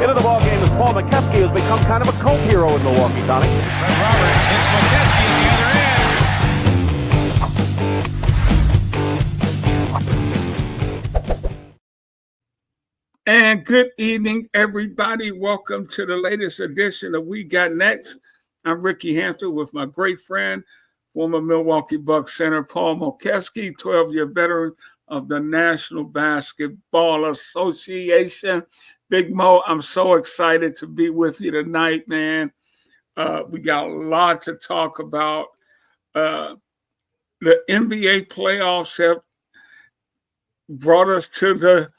Into the ballgame as Paul McKeskey has become kind of a cult hero in Milwaukee, Tommy. Fred Roberts hits McKeskey at the other end. And good evening, everybody. Welcome to the latest edition of We Got Next. I'm Ricky Hampton with my great friend, former Milwaukee Bucks center Paul McKeskey, 12-year veteran of the National Basketball Association. Big Mo, I'm so excited to be with you tonight, man. We got a lot to talk about. The NBA playoffs have brought us to the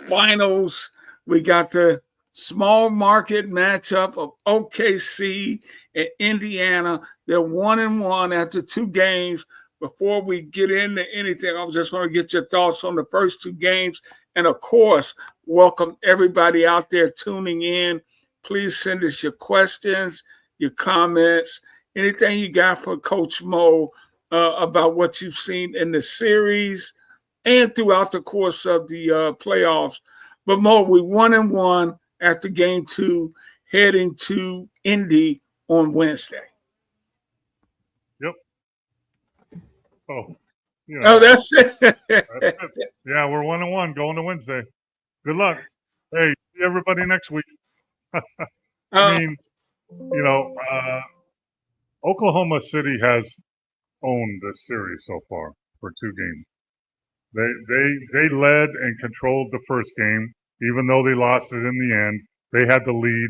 finals. We got the small market matchup of OKC and Indiana. They're 1-1 after 2 games. Before we get into anything, I just want to get your thoughts on the first 2 games. And of course, welcome everybody out there tuning in. Please send us your questions, your comments, anything you got for Coach Mo about what you've seen in the series and throughout the course of the playoffs. But Mo, we 1-1 after game 2, heading to Indy on Wednesday. Yep. Oh, yeah. Oh, that's it. That's it. Yeah, we're 1-1 going to Wednesday. Good luck. Hey, see everybody next week. I mean, you know, Oklahoma City has owned this series so far for 2 games. They led and controlled the first game, even though they lost it in the end. They had the lead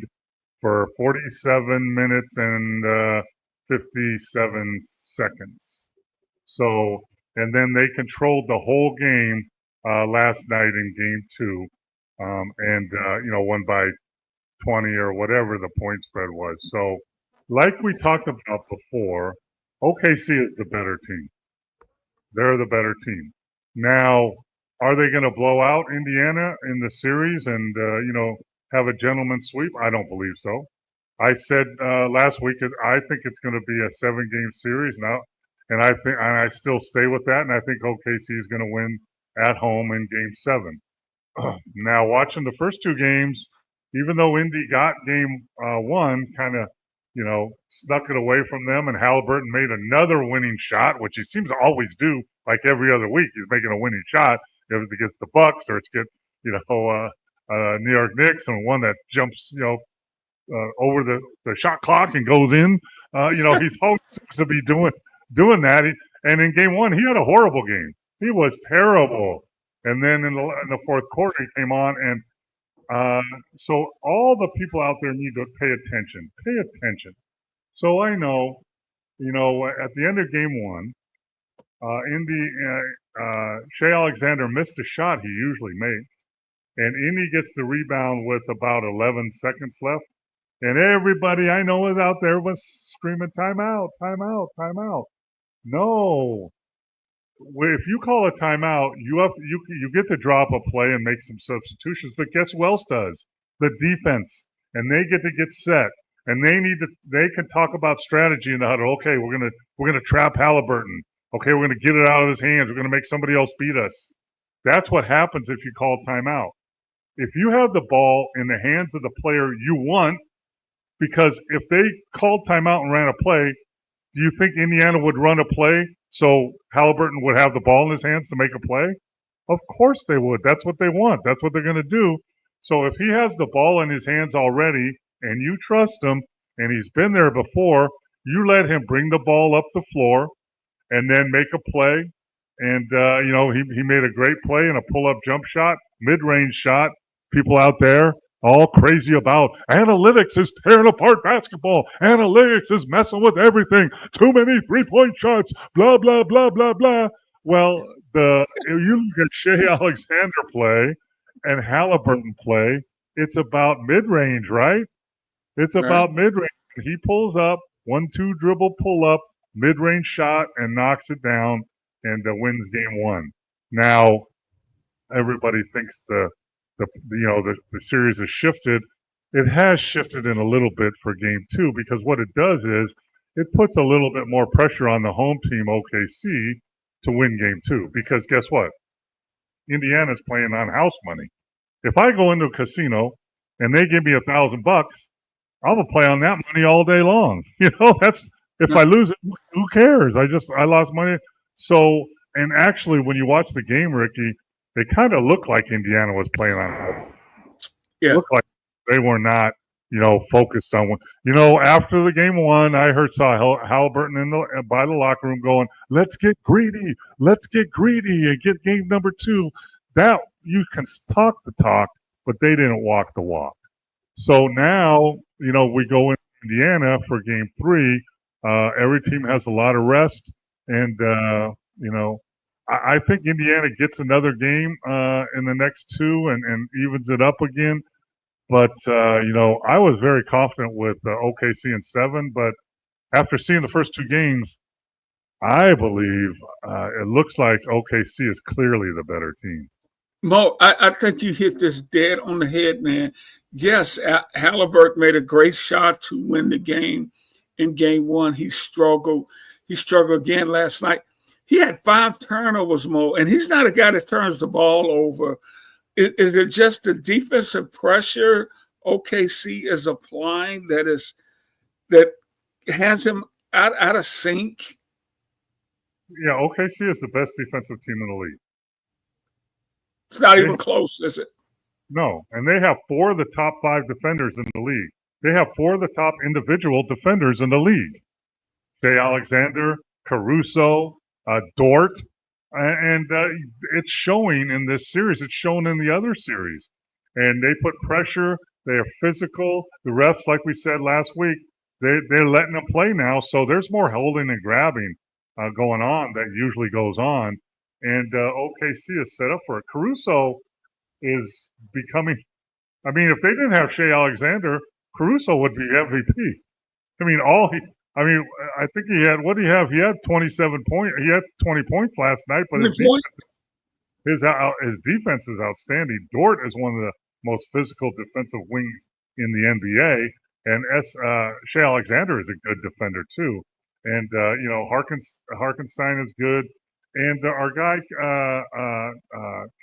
for 47 minutes and 57 seconds. So, and then they controlled the whole game last night in game 2, and won by 20 or whatever the point spread was. So, like we talked about before, OKC is the better team. They're the better team. Now, are they going to blow out Indiana in the series and, have a gentleman's sweep? I don't believe so. I said last week, I think it's going to be a 7-game series now. And I still stay with that. And I think OKC is going to win at home in game 7. Now, watching the first 2 games, even though Indy got game 1, kind of, snuck it away from them, and Halliburton made another winning shot, which he seems to always do, like every other week. He's making a winning shot. If it's against the Bucks or it's against, New York Knicks, and one that jumps, over the shot clock and goes in. He's always seems to be doing that. And in game 1, he had a horrible game. He was terrible. And then in the fourth quarter, he came on, and so all the people out there need to pay attention. Pay attention. So I know, at the end of game 1, Shea Alexander missed a shot he usually makes, and Indy gets the rebound with about 11 seconds left, and everybody I know was out there was screaming, timeout, timeout, timeout. No. If you call a timeout, you get to drop a play and make some substitutions, but guess who else does? The defense, and they get to get set, and they can talk about strategy in the huddle. Okay, we're gonna trap Halliburton. Okay, we're gonna get it out of his hands. We're gonna make somebody else beat us. That's what happens if you call timeout. If you have the ball in the hands of the player you want, because if they called timeout and ran a play, do you think Indiana would run a play so Halliburton would have the ball in his hands to make a play? Of course they would. That's what they want. That's what they're going to do. So if he has the ball in his hands already and you trust him and he's been there before, you let him bring the ball up the floor and then make a play. And, he made a great play and a pull-up jump shot, mid-range shot. People out there all crazy about analytics is tearing apart basketball. Analytics is messing with everything. Too many three-point shots. Blah, blah, blah, blah, blah. Well, you look at Shea Alexander play and Halliburton play, it's about mid-range, right? It's about mid-range. He pulls up, 1-2 dribble pull-up, mid-range shot, and knocks it down and wins game 1. Now, everybody thinks the series has shifted. It has shifted in a little bit for game 2, because what it does is it puts a little bit more pressure on the home team, OKC, to win game 2. Because guess what? Indiana's playing on house money. If I go into a casino and they give me $1,000, I'm gonna play on that money all day long. That's if I lose it, who cares? I lost money. So, and actually, when you watch the game, Ricky, they kind of look like Indiana was playing on. Yeah. Looked like they were not, focused on one. After the game one, I saw Halliburton by the locker room going, "Let's get greedy, and get game number 2." That you can talk the talk, but they didn't walk the walk. So now, we go in Indiana for game 3. Every team has a lot of rest, and I think Indiana gets another game in the next 2 and evens it up again. But I was very confident with OKC in 7. But after seeing the first 2 games, I believe it looks like OKC is clearly the better team. Mo, I think you hit this dead on the head, man. Yes, Halliburton made a great shot to win the game in game 1. He struggled. He struggled again last night. He had 5 turnovers, Mo, and he's not a guy that turns the ball over. Is it just the defensive pressure OKC is applying that has him out of sync? Yeah, OKC is the best defensive team in the league. It's not even close, is it? No, and they have 4 of the top 5 defenders in the league. They have 4 of the top individual defenders in the league. Shai Alexander, Caruso, Dort, and it's showing in this series. It's shown in the other series. And they put pressure. They are physical. The refs, like we said last week, they're letting them play now. So there's more holding and grabbing going on that usually goes on. And OKC is set up for it. Caruso is becoming – I mean, if they didn't have Shai Alexander, Caruso would be MVP. I think he had – what did he have? He had 27 points. He had 20 points last night, but his defense is outstanding. Dort is one of the most physical defensive wings in the NBA, and Shai Alexander is a good defender too. And Harkenstein is good, and our guy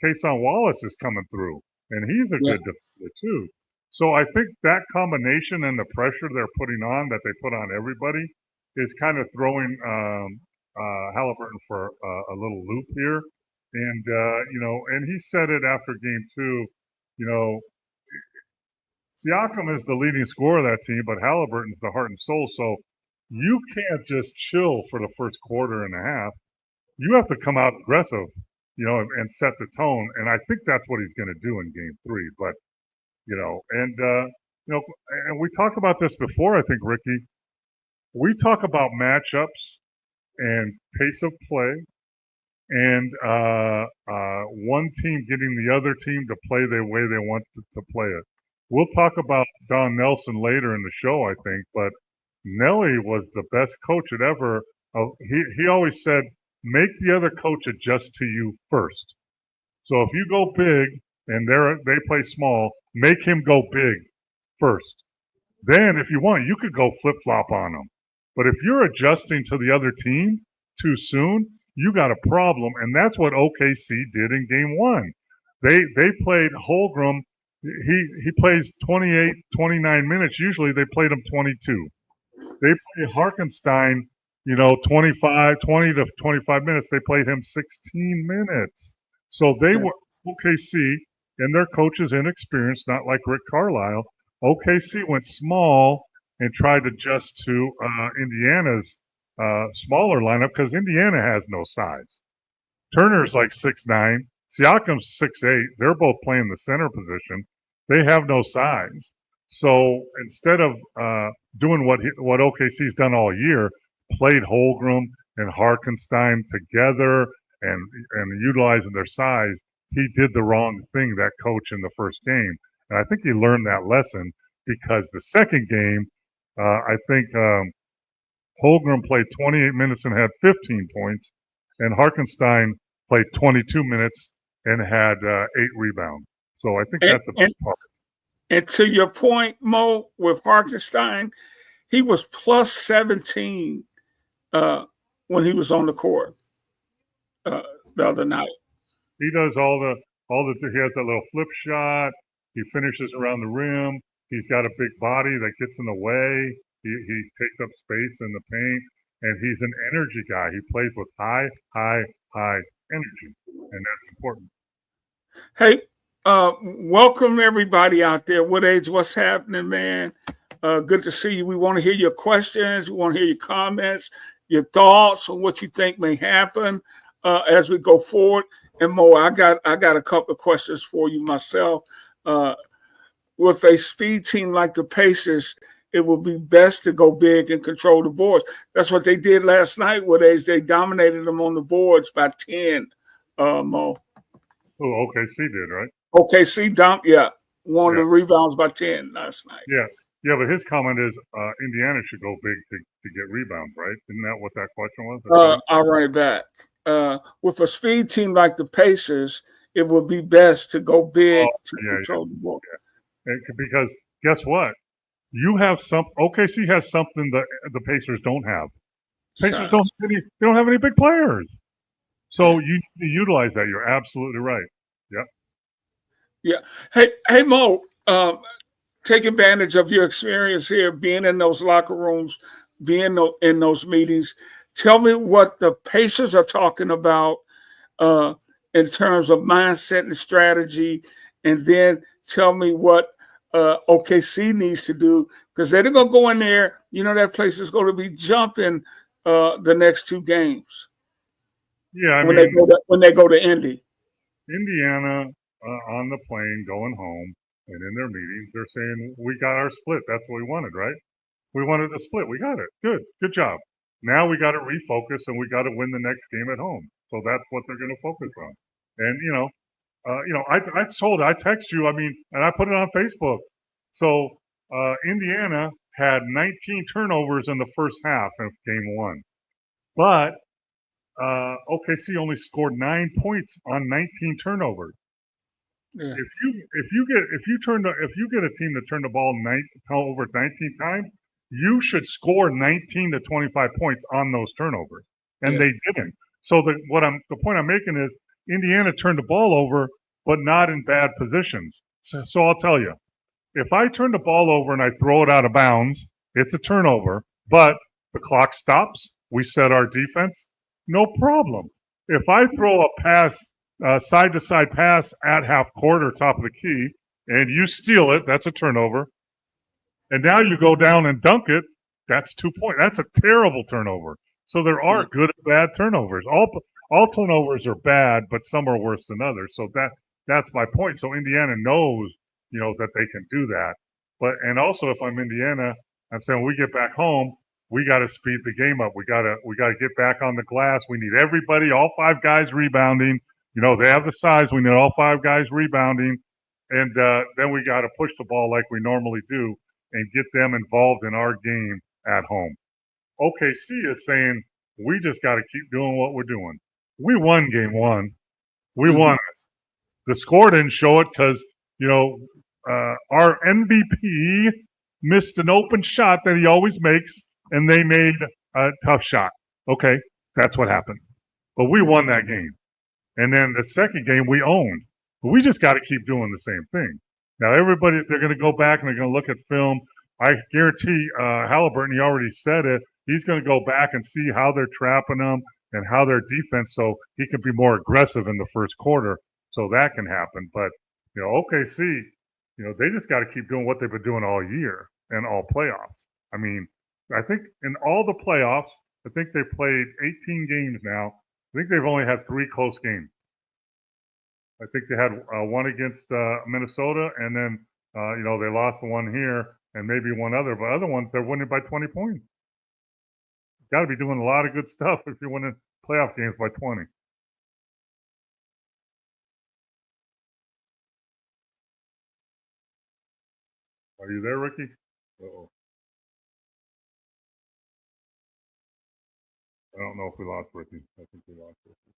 Kason Wallace is coming through, and he's a good defender too. So I think that combination and the pressure they're putting on, that they put on everybody, is kind of throwing Halliburton for a little loop here. And and he said it after game 2. Siakam is the leading scorer of that team, but Halliburton's the heart and soul. So you can't just chill for the first quarter and a half. You have to come out aggressive, and set the tone. And I think that's what he's going to do in game 3. But and we talked about this before, I think, Ricky. We talk about matchups and pace of play and one team getting the other team to play the way they want to play it. We'll talk about Don Nelson later in the show, I think, but Nelly was the best coach at ever. He always said, make the other coach adjust to you first. So if you go big and they play small, make him go big first. Then, if you want, you could go flip-flop on them. But if you're adjusting to the other team too soon, you got a problem. And that's what OKC did in game 1. They played Holmgren. He plays 28, 29 minutes. Usually they played him 22. They played Harkenstein, 20 to 25 minutes. They played him 16 minutes. So they were OKC, and their coach is inexperienced, not like Rick Carlisle. OKC went small and tried to adjust to Indiana's smaller lineup because Indiana has no size. Turner's like 6'9", Siakam's 6'8". They're both playing the center position. They have no size. So instead of doing what OKC's done all year, played Holmgren and Harkenstein together and utilizing their size, he did the wrong thing, that coach, in the first game. And I think he learned that lesson because the second game, I think Holmgren played 28 minutes and had 15 points, and Harkenstein played 22 minutes and had 8 rebounds. So I think that's a big part. And to your point, Mo, with Harkenstein, he was plus 17 when he was on the court the other night. He does all the he has that little flip shot. He finishes around the rim. He's got a big body that gets in the way. He takes up space in the paint, and he's an energy guy. He plays with high energy, and that's important. Hey, welcome everybody out there. What age? What's happening, man? Good to see you. We want to hear your questions. We want to hear your comments, your thoughts on what you think may happen as we go forward. And Mo, I got a couple of questions for you myself. With a speed team like the Pacers, it would be best to go big and control the boards. That's what they did last night. They dominated them on the boards by 10. Mo. Oh, OKC did, right? OKC won the rebounds by 10 last night. Yeah, but his comment is Indiana should go big to get rebounds, right? Isn't that what that question was? I'll run it back. With a speed team like the Pacers, it would be best to go big to control the board. Yeah. Because guess what? You have OKC has something that the Pacers don't have. Pacers don't have any big players. So you need to utilize that. You're absolutely right. Yeah. Hey Mo, take advantage of your experience here, being in those locker rooms, being in those meetings. Tell me what the Pacers are talking about in terms of mindset and strategy, and then tell me what OKC needs to do, because they're going to go in there. You know that place is going to be jumping the next two games. Yeah, when they go to Indy. Indiana on the plane going home, and in their meetings, they're saying, we got our split. That's what we wanted, right? We wanted a split. We got it. Good job. Now we got to refocus, and we got to win the next game at home. So that's what they're going to focus on. And, I text you, and I put it on Facebook. So Indiana had 19 turnovers in the first half of game one. But OKC only scored 9 points on 19 turnovers. Yeah. If you get a team to turn the ball over 19 times, you should score 19 to 25 points on those turnovers, and they didn't. So the point I'm making is Indiana turned the ball over, but not in bad positions. So I'll tell you, if I turn the ball over and I throw it out of bounds, it's a turnover, but the clock stops. We set our defense. No problem. If I throw a pass, side-to-side pass at half court or top of the key, and you steal it, that's a turnover. And now you go down and dunk it, that's 2 points. That's a terrible turnover. So there are good and bad turnovers. All turnovers are bad, but some are worse than others. So that's my point. So Indiana knows, that they can do that. And also, if I'm Indiana, I'm saying when we get back home, we got to speed the game up. We got to get back on the glass. We need everybody, all 5 guys rebounding. They have the size. We need all 5 guys rebounding, and then we got to push the ball like we normally do and get them involved in our game at home. OKC is saying we just got to keep doing what we're doing. We won game one. We won it. The score didn't show it because our MVP missed an open shot that he always makes, and they made a tough shot. Okay, that's what happened. But we won that game. And then the second game we owned. But we just got to keep doing the same thing. Now, everybody, they're going to go back and they're going to look at film. I guarantee Halliburton, he already said it, he's going to go back and see how they're trapping them and how their defense, so he can be more aggressive in the first quarter. So that can happen. But, OKC, they just got to keep doing what they've been doing all year and all playoffs. I think in all the playoffs, I think they played 18 games now. I think they've only had 3 close games. I think they had one against Minnesota, and then, they lost one here and maybe one other. But other ones, they're winning by 20 points. You've got to be doing a lot of good stuff if you're winning playoff games by 20. Are you there, Ricky? Uh-oh. I don't know if we lost Ricky. I think we lost Ricky.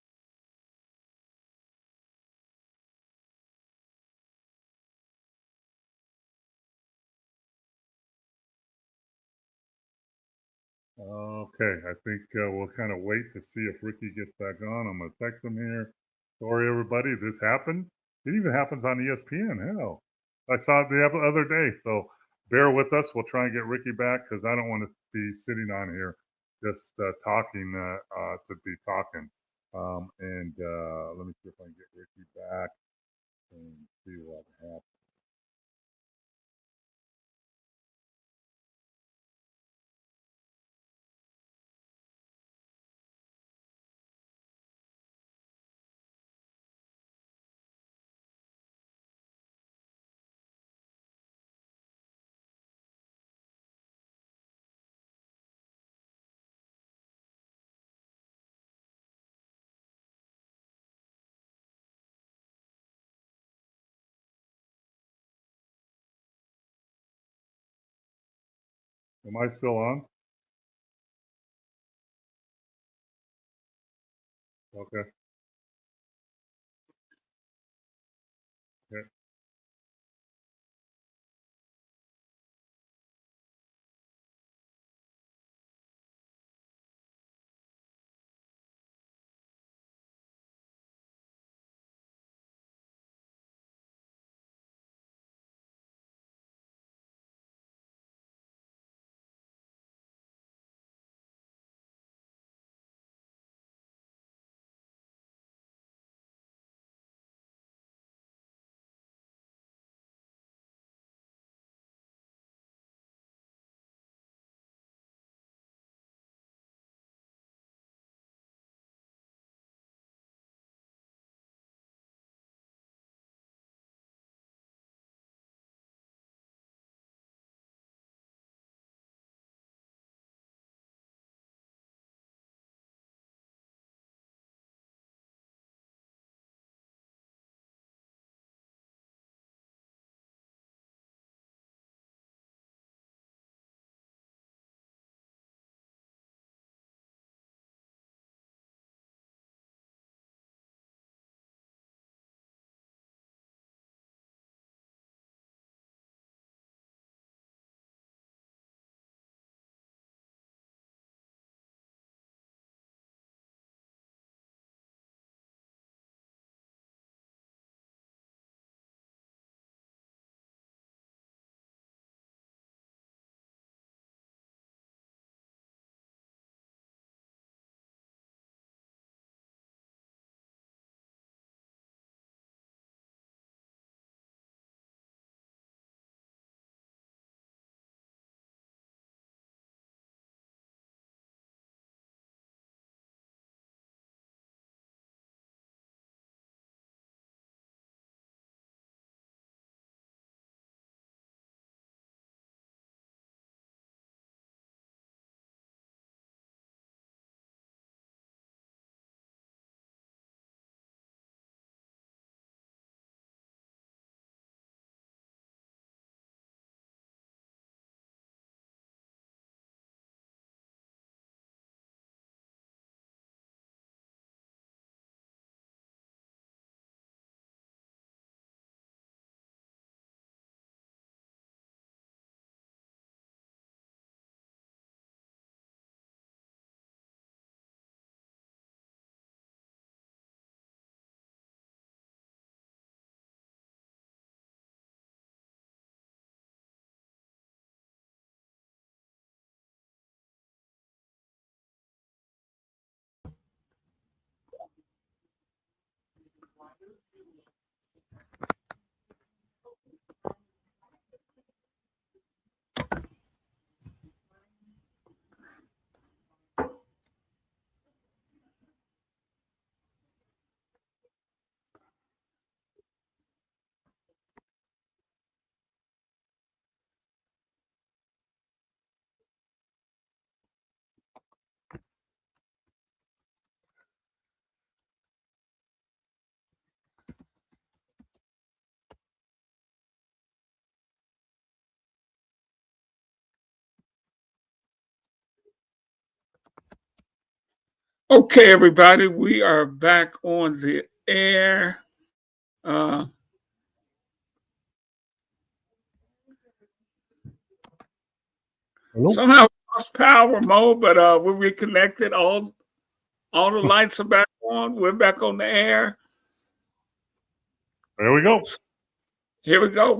Okay, I think we'll kind of wait to see if Ricky gets back on. I'm going to text him here. Sorry, everybody, this happened. It even happens on ESPN. Hell, I saw it the other day. So bear with us. We'll try and get Ricky back because I don't want to be sitting on here just talking to be talking. Let me see if I can get Ricky back and see what happens. Am I still on? Okay. Yeah. Okay, everybody, we are back on the air. Somehow we lost power, Mo, but we're reconnected. All the lights are back on. We're back on the air. There we go. Here we go.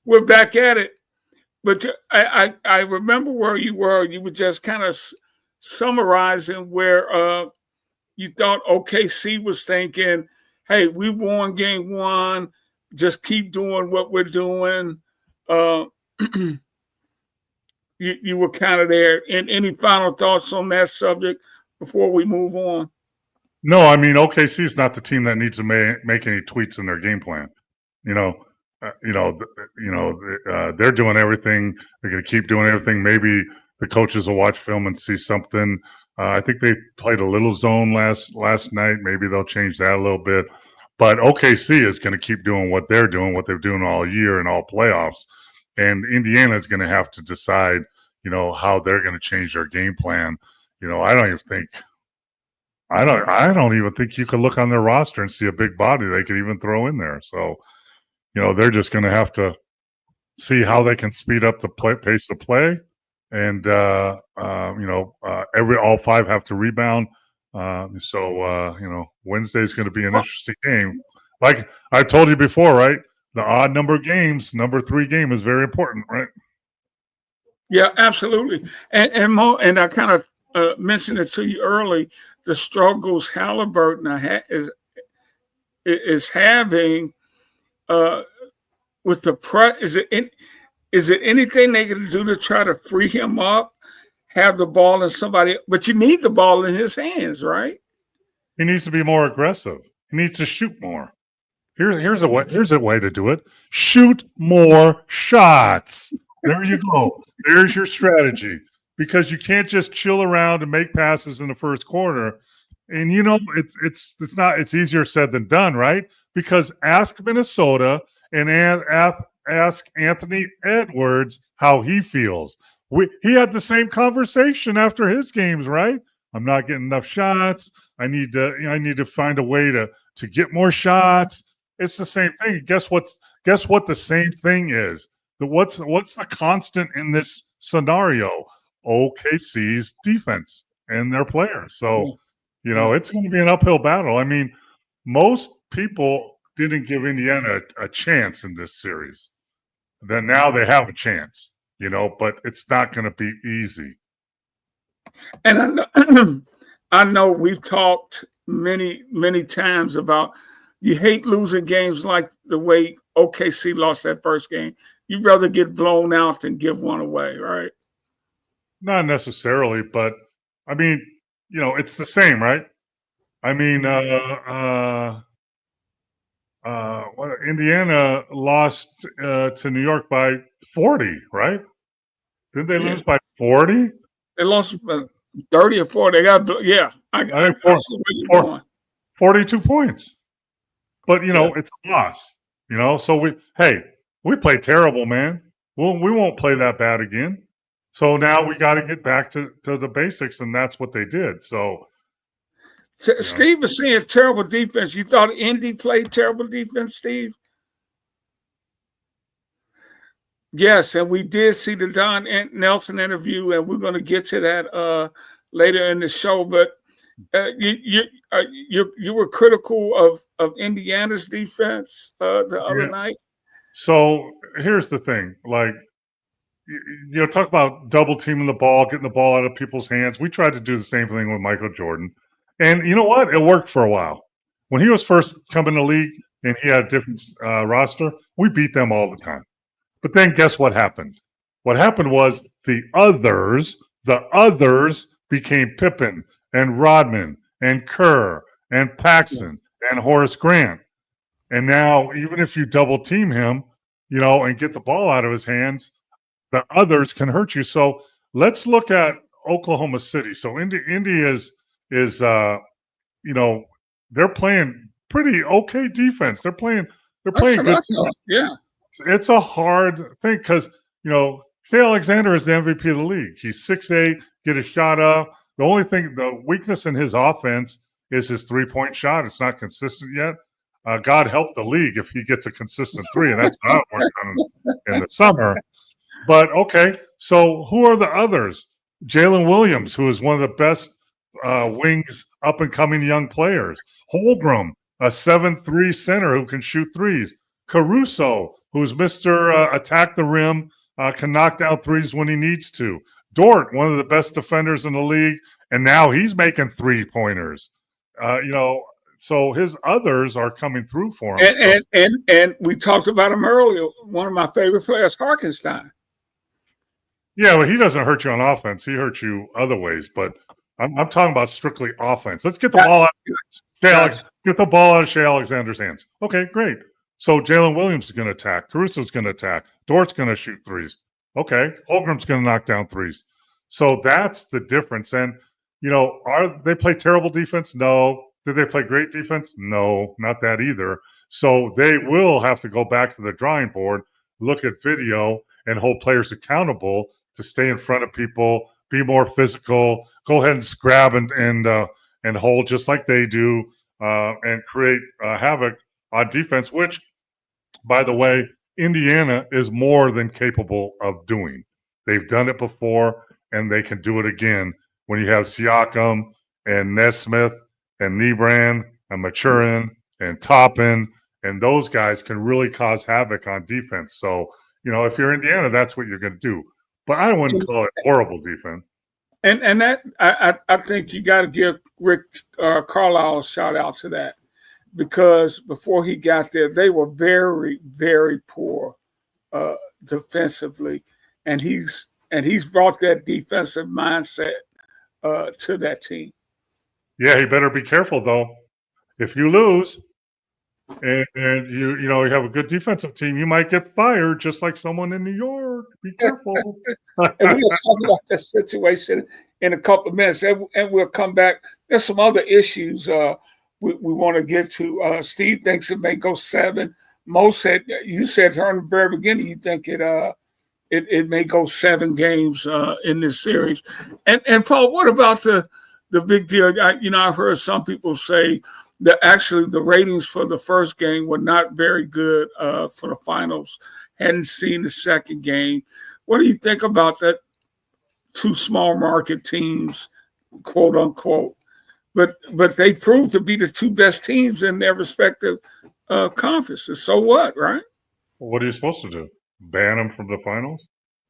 We're back at it. But I remember where you were. You were just kind of summarizing where you thought OKC was thinking, hey, we won game one. Just keep doing what we're doing. You were kind of there. And any final thoughts on that subject before we move on? No, I mean OKC is not the team that needs to make any tweaks in their game plan. They're doing everything. They're going to keep doing everything. Maybe the coaches will watch film and see something. I think they played a little zone last night. Maybe they'll change that a little bit. But OKC is going to keep doing what they're doing all year and all playoffs. And Indiana is going to have to decide, how they're going to change their game plan. I don't even think you could look on their roster and see a big body they could even throw in there. So, they're just going to have to see how they can speed up the pace of play, and all five have to rebound. Wednesday's going to be an interesting game. Like I told you before, right? The odd number of games, number 3 game is very important, right? Yeah, absolutely. And I kind of mentioned it to you early. The struggles Halliburton is having with the press. Is it anything they can do to try to free him up? Have the ball in somebody, but you need the ball in his hands, right? He needs to be more aggressive. He needs to shoot more. Here's a way to do it. Shoot more shots. There you go. There's your strategy. Because you can't just chill around and make passes in the first quarter. And it's easier said than done, right? Because ask Minnesota and ask Anthony Edwards how he feels. He had the same conversation after his games, right? I'm not getting enough shots. I need to find a way to get more shots. It's the same thing. Guess what the same thing is? What's the constant in this scenario? OKC's defense and their players. So, it's going to be an uphill battle. I mean, most people didn't give Indiana a chance in this series. Then now they have a chance, but it's not going to be easy. And I know we've talked many, many times about you hate losing games like the way OKC lost that first game. You'd rather get blown out than give one away, right? Not necessarily, but I mean, it's the same, right? I mean, Indiana lost to New York by 40, right? Didn't they lose by 40? They lost 30 or 40. They got, I see where you're going. 42 points. But, it's a loss, So we played terrible, man. We won't play that bad again. So now we got to get back to the basics, and that's what they did. So Steve was saying terrible defense. You thought Indy played terrible defense, Steve? Yes, and we did see the Don Nelson interview, and we're going to get to that later in the show. But you were critical of Indiana's defense the other night. So here's the thing, talk about double teaming the ball, getting the ball out of people's hands. We tried to do the same thing with Michael Jordan. And you know what? It worked for a while. When he was first coming to the league and he had a different roster, we beat them all the time. But then guess what happened? What happened was the others became Pippen and Rodman and Kerr and Paxson and Horace Grant. And now even if you double team him, and get the ball out of his hands, the others can hurt you. So let's look at Oklahoma City. So Indy is they're playing pretty okay defense. They're playing good. Yeah. It's a hard thing because, Shea Alexander is the MVP of the league. He's 6'8", get a shot up. The weakness in his offense is his 3-point shot. It's not consistent yet. God help the league if he gets a consistent 3, and that's what I worked on in the summer. But, okay, so who are the others? Jalen Williams, who is one of the best wings up-and-coming young players. Holmgren, a 7'3" center who can shoot threes. Caruso, who's Mr. Attack the rim, can knock down threes when he needs to. Dort, one of the best defenders in the league, and now he's making 3-pointers. So his others are coming through for him. And we talked about him earlier. One of my favorite players, Harkenstein. Yeah, well, he doesn't hurt you on offense. He hurts you other ways. But I'm talking about strictly offense. Let's get the ball out. Get the ball out of Shea Alexander's hands. Okay, great. So Jalen Williams is going to attack. Caruso's going to attack. Dort's going to shoot threes. Okay, Holmgren's going to knock down threes. So that's the difference. And are they play terrible defense? No. Did they play great defense? No, not that either. So they will have to go back to the drawing board, look at video, and hold players accountable to stay in front of people, be more physical, go ahead and grab and hold just like they do, and create havoc on defense, which, by the way, Indiana is more than capable of doing. They've done it before, and they can do it again when you have Siakam and Nesmith and Nebran and Maturin and Toppin, and those guys can really cause havoc on defense. So, if you're Indiana, that's what you're going to do. But I wouldn't call it horrible defense. And that I think you got to give Rick Carlisle a shout out to that, because before he got there, they were very, very poor defensively, and he's brought that defensive mindset to that team. Yeah, he better be careful though. If you lose, and you have a good defensive team, you might get fired just like someone in New York. Be careful. And we'll talk about that situation in a couple of minutes, and we'll come back. There's some other issues we want to get to. Steve thinks it may go 7. Mo said, you said from the very beginning, you think it may go 7 games in this series. And Paul, what about the big deal? I've heard some people say that actually the ratings for the first game were not very good for the finals. Hadn't seen the second game. What do you think about that? 2 small market teams, quote unquote, but they proved to be the 2 best teams in their respective conferences. So what, right? Well, what are you supposed to do? Ban them from the finals?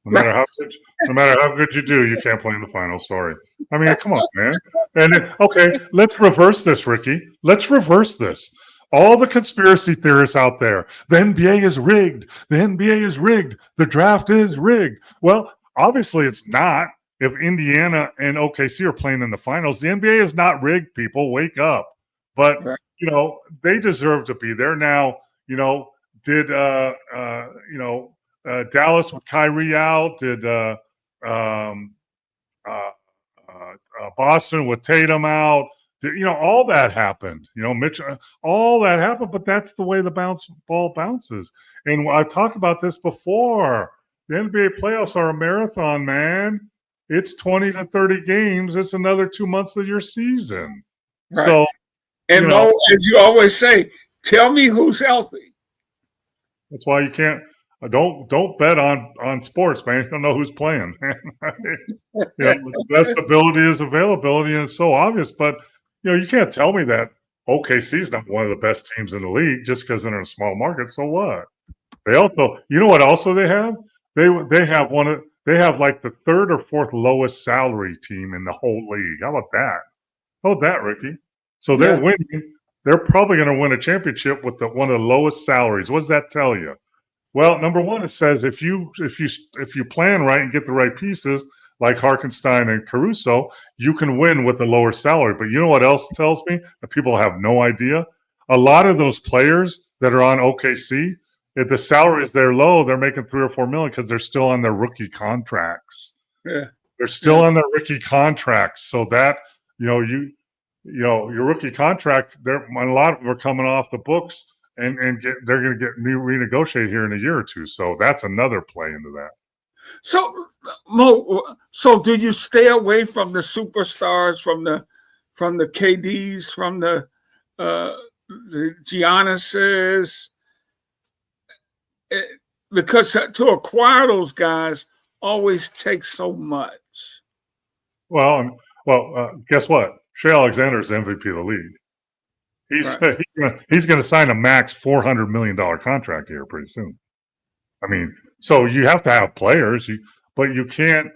No matter how good you do, you can't play in the finals. Sorry. I mean, come on, man. And okay, let's reverse this, Ricky. Let's reverse this. All the conspiracy theorists out there, the NBA is rigged. The NBA is rigged. The draft is rigged. Well, obviously it's not. If Indiana and OKC are playing in the finals, the NBA is not rigged, people. Wake up. But, they deserve to be there. Now, did Dallas with Kyrie out? Did Boston with Tatum out? All that happened. Mitch, all that happened. But that's the way the ball bounces. And I've talked about this before. The NBA playoffs are a marathon, man. It's 20 to 30 games. It's another 2 months of your season. Right. So, and Mo, as you always say, tell me who's healthy. That's why you can't. Don't bet on sports, man. You don't know who's playing. The best ability is availability, and it's so obvious. But you can't tell me that OKC is not one of the best teams in the league just because they're in a small market. So what? They also, what also they have? They have like the 3rd or 4th lowest salary team in the whole league. How about that? How about that, Ricky? So they're winning. They're probably going to win a championship with one of the lowest salaries. What does that tell you? Well, number one, it says if you plan right and get the right pieces, like Harkenstein and Caruso, you can win with a lower salary. But you know what else tells me? That people have no idea. A lot of those players that are on OKC, if the salaries they're low, they're making $3 or $4 million because they're still on their rookie contracts. Yeah, they're still on their rookie contracts. So that your rookie contract, a lot of them are coming off the books, and they're going to get renegotiated here in a year or two. So that's another play into that. So Mo, do you stay away from the superstars, from the KDs, from the Giannis's? Because to acquire those guys always takes so much. Well, guess what? Shea Alexander is the MVP of the league. He's Right. he's going to sign a max $400 million contract here pretty soon. I mean, so you have to have players, but you can't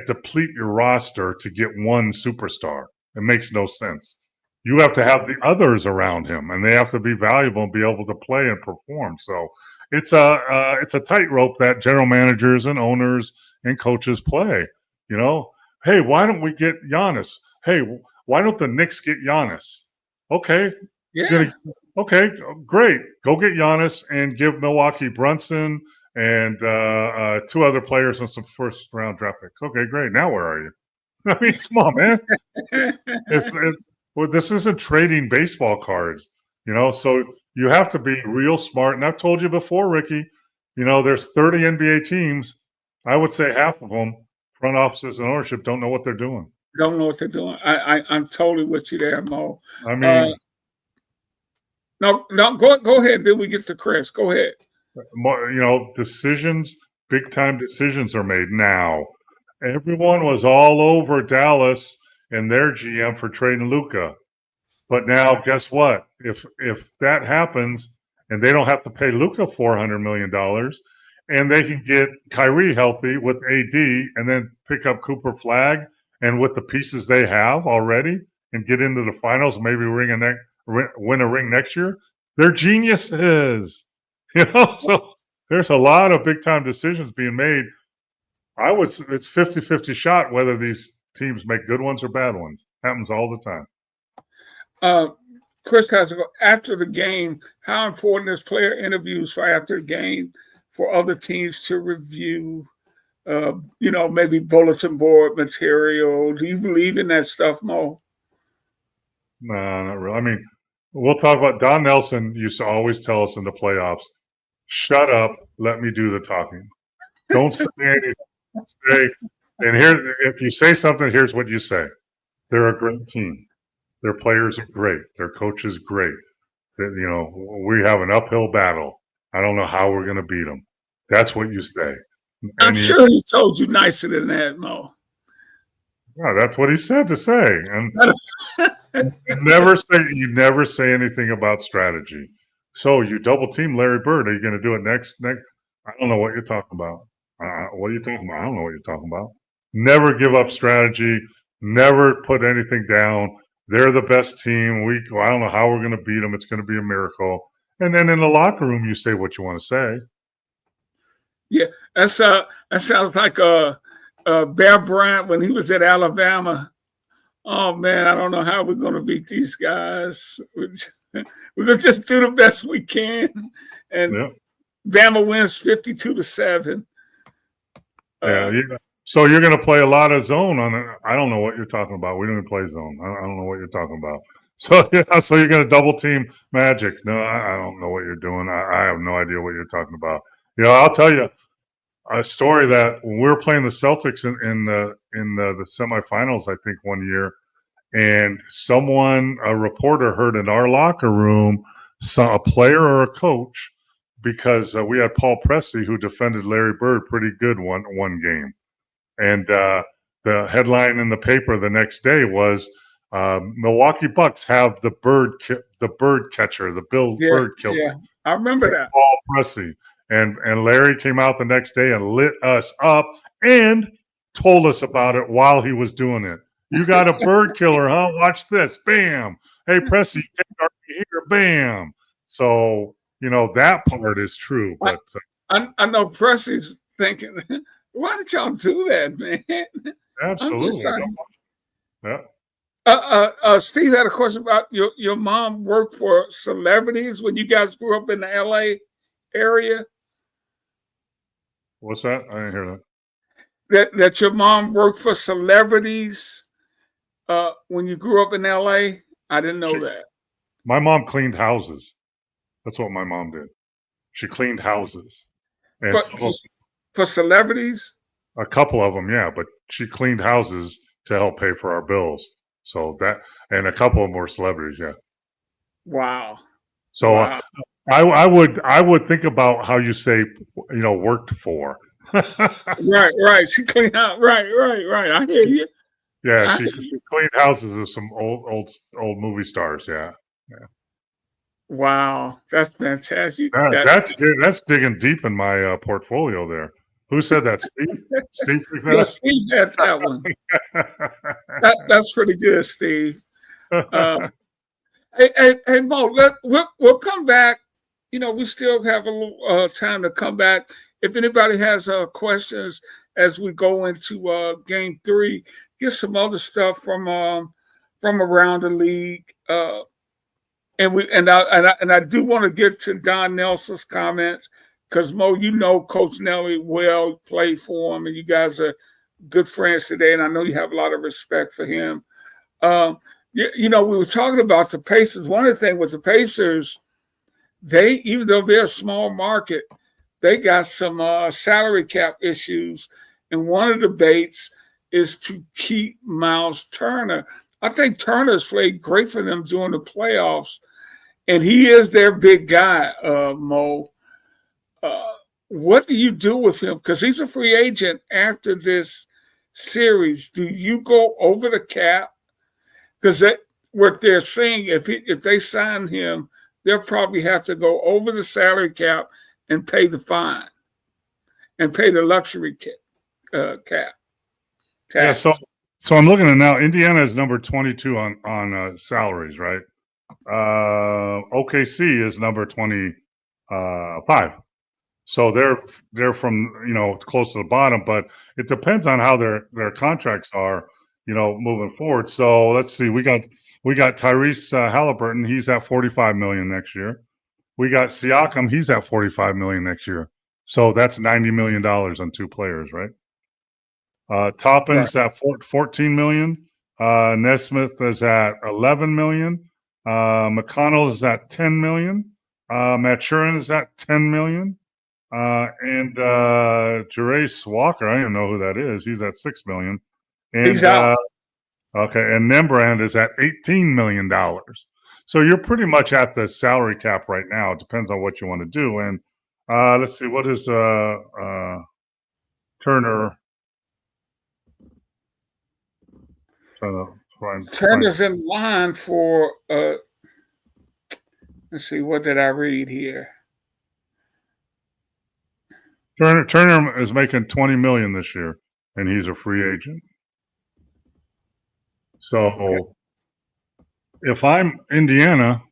deplete your roster to get one superstar. It makes no sense. You have to have the others around him, and they have to be valuable and be able to play and perform. So it's a tightrope that general managers and owners and coaches play. You know, hey, why don't we get Giannis? Hey, why don't the Knicks get Giannis? Okay, Yeah. okay, great. Go get Giannis and give Milwaukee Brunson and two other players and some first round draft picks. Okay, great. Now where are you? I mean, come on, man. Well, this isn't trading baseball cards, so you have to be real smart. And I've told you before, Ricky, there's 30 NBA teams. I would say half of them, front offices and ownership, don't know what they're doing. Don't know what they're doing. I'm totally with you there, Mo. I mean, no, go ahead. Then we get to Chris. Go ahead. Decisions, big time decisions are made now. Everyone was all over Dallas and their GM for trading Luka. But now, guess what? If that happens and they don't have to pay Luka $400 million and they can get Kyrie healthy with AD and then pick up Cooper Flag and with the pieces they have already and get into the finals, maybe win a ring next year, they're geniuses. So there's a lot of big time decisions being made. It's 50-50 shot whether these teams make good ones or bad ones. Happens all the time. Chris has to go after the game. How important is player interviews for after the game for other teams to review? Maybe bulletin board material. Do you believe in that stuff, Mo? No, not really. I mean, we'll talk about Don Nelson used to always tell us in the playoffs, shut up, let me do the talking. Don't say anything. And if you say something, here's what you say. They're a great team. Their players are great. Their coach is great. We have an uphill battle. I don't know how we're going to beat them. That's what you say. I'm sure he told you nicer than that, Mo. Yeah, that's what he said to say. And you never say anything about strategy. So you double team Larry Bird. Are you going to do it next? I don't know what you're talking about. What are you talking about? I don't know what you're talking about. Never give up strategy. Never put anything down. They're the best team. I don't know how we're going to beat them. It's going to be a miracle. And then in the locker room, you say what you want to say. Yeah, that sounds like Bear Bryant when he was at Alabama. Oh man, I don't know how we're going to beat these guys. We're going to just do the best we can, and Bama wins 52-7. Yeah. So you're going to play a lot of zone on it. I don't know what you're talking about. We don't even play zone. I don't know what you're talking about. So so you're going to double team Magic. No, I don't know what you're doing. I have no idea what you're talking about. I'll tell you a story that when we were playing the Celtics in the semifinals, I think one year, and a reporter heard in our locker room, saw a player or a coach, because we had Paul Pressey who defended Larry Bird pretty good one game. And the headline in the paper the next day was Milwaukee Bucks have the bird catcher, the bird killer. Yeah, I remember that. Paul Pressey. And Larry came out the next day and lit us up and told us about it while he was doing it. You got a bird killer, huh? Watch this. Bam. Hey, Pressey, here. Bam. So, that part is true. But I know Pressey's thinking, why did y'all do that, man? Absolutely. Yeah. Steve had a question about your mom worked for celebrities when you guys grew up in the LA area. What's that? I didn't hear that. That your mom worked for celebrities when you grew up in LA? I didn't know that. My mom cleaned houses. That's what my mom did. She cleaned houses. And for celebrities? A couple of them, yeah, but she cleaned houses to help pay for our bills. So and a couple of them were celebrities, yeah. Wow. So wow. I would think about how you say, worked for. Right. She cleaned out. Right. I hear you. Yeah, she cleaned houses of some old movie stars. Yeah. Wow, that's fantastic. That's digging deep in my portfolio there. Who said that? Steve? Steve? Yeah, Steve had that one. That's pretty good, Steve. Hey, Mo, we'll come back. We still have a little time to come back. If anybody has questions as we go into Game 3, get some other stuff from around the league. I do want to get to Don Nelson's comments because Mo, Coach Nelly well, played for him, and you guys are good friends today, and I know you have a lot of respect for him. We were talking about the Pacers. One of the things with the Pacers, even though they're a small market, they got some salary cap issues, and one of the debates is to keep Miles Turner. I think Turner's played great for them during the playoffs, and he is their big guy, Mo. What do you do with him? Because he's a free agent after this series. Do you go over the cap? Because what they're saying, if they sign him, they'll probably have to go over the salary cap and pay the fine and pay the luxury cap. Yeah, so I'm looking at now. Indiana is number 22 on salaries, right? OKC is number 25. So they're from close to the bottom, but it depends on how their contracts are, moving forward. So let's see. We got Tyrese Halliburton. He's at $45 million next year. We got Siakam. He's at $45 million next year. So that's $90 million on two players, right? Toppin's at $14 million. Nesmith is at $11 million. McConnell is at $10 million. Maturin is at $10 million. And Jerace Walker, I don't even know who that is. He's at $6 million. And, he's out. Okay, and Nembrand is at $18 million. So you're pretty much at the salary cap right now. It depends on what you want to do. And let's see, what is Turner? Turner's in line for let's see, what did I read here? Turner is making $20 million this year, and he's a free agent. So if I'm Indiana,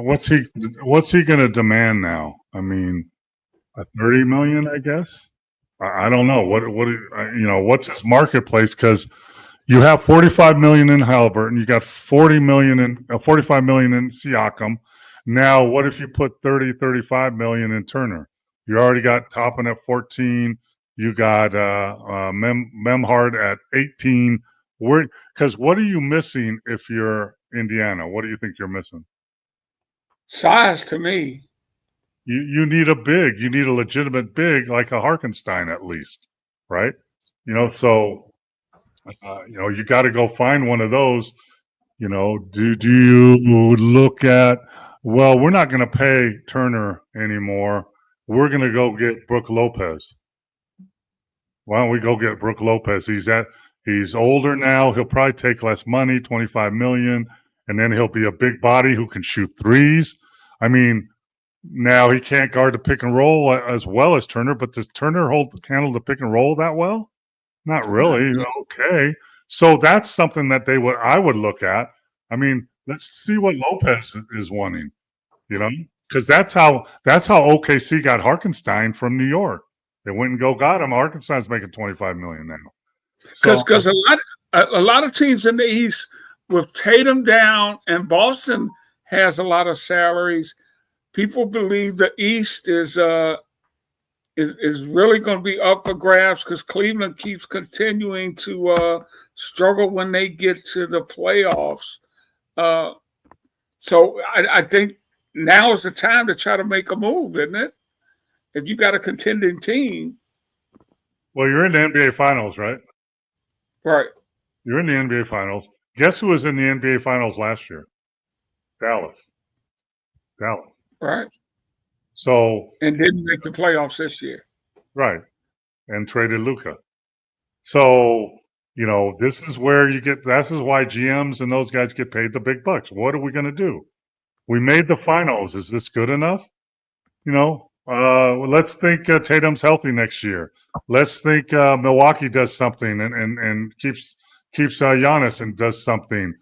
what's he going to demand now? I mean, $30 million, I guess. I don't know what's his marketplace, because you have $45 million in Halliburton, you got $45 million in Siakam. Now, what if you put $35 million in Turner? You already got Toppin at 14. You got Memhard at 18. Because what are you missing if you're Indiana? What do you think you're missing? Size to me. You need a big. You need a legitimate big, like a Harkenstein at least, right? So you got to go find one of those. Do you look at? Well, we're not going to pay Turner anymore. We're going to go get Brook Lopez. Why don't we go get Brook Lopez? He's older now. He'll probably take less money, $25 million, and then he'll be a big body who can shoot threes. I mean, now he can't guard the pick and roll as well as Turner, but does Turner handle the pick and roll that well? Not really. Okay. So that's something that I would look at. I mean, let's see what Lopez is wanting, because that's how OKC got Harkenstein from New York. They went and got him. Harkenstein's making $25 million now. Because a lot of teams in the East with Tatum down, and Boston has a lot of salaries. People believe the East is really going to be up for grabs because Cleveland keeps continuing to struggle when they get to the playoffs. So I think now is the time to try to make a move, isn't it? If you got a contending team. Well, you're in the NBA Finals, right? Right. You're in the NBA Finals. Guess who was in the NBA Finals last year? Dallas. Right. So and didn't make the playoffs this year. Right. And traded Luka. So This is where this is why GMs and those guys get paid the big bucks. What are we going to do? We made the finals. Is this good enough? Let's think Tatum's healthy next year. Let's think Milwaukee does something and keeps Giannis and does something.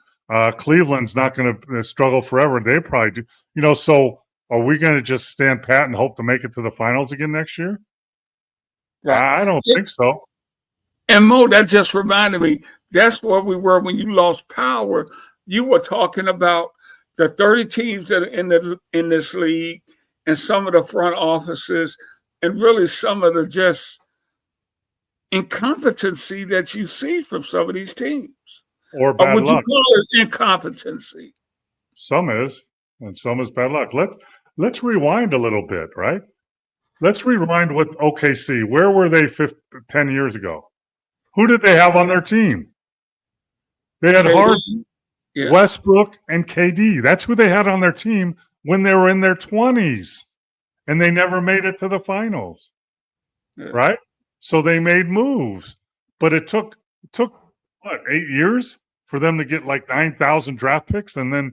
Cleveland's not going to struggle forever. They probably do. So are we going to just stand pat and hope to make it to the finals again next year? Right. I don't think so. And Mo, that just reminded me, that's where we were when you lost power. You were talking about the 30 teams that are in this league and some of the front offices and really some of the just incompetency that you see from some of these teams. Or bad would luck. You call it incompetency? Some is, and some is bad luck. Let's rewind a little bit, right? Let's rewind with OKC. Where were they 10 years ago? Who did they have on their team? They had Harden, Westbrook, and KD. That's who they had on their team when they were in their 20s. And they never made it to the finals. Yeah. Right? So they made moves. But it took what, 8 years for them to get like 9,000 draft picks and then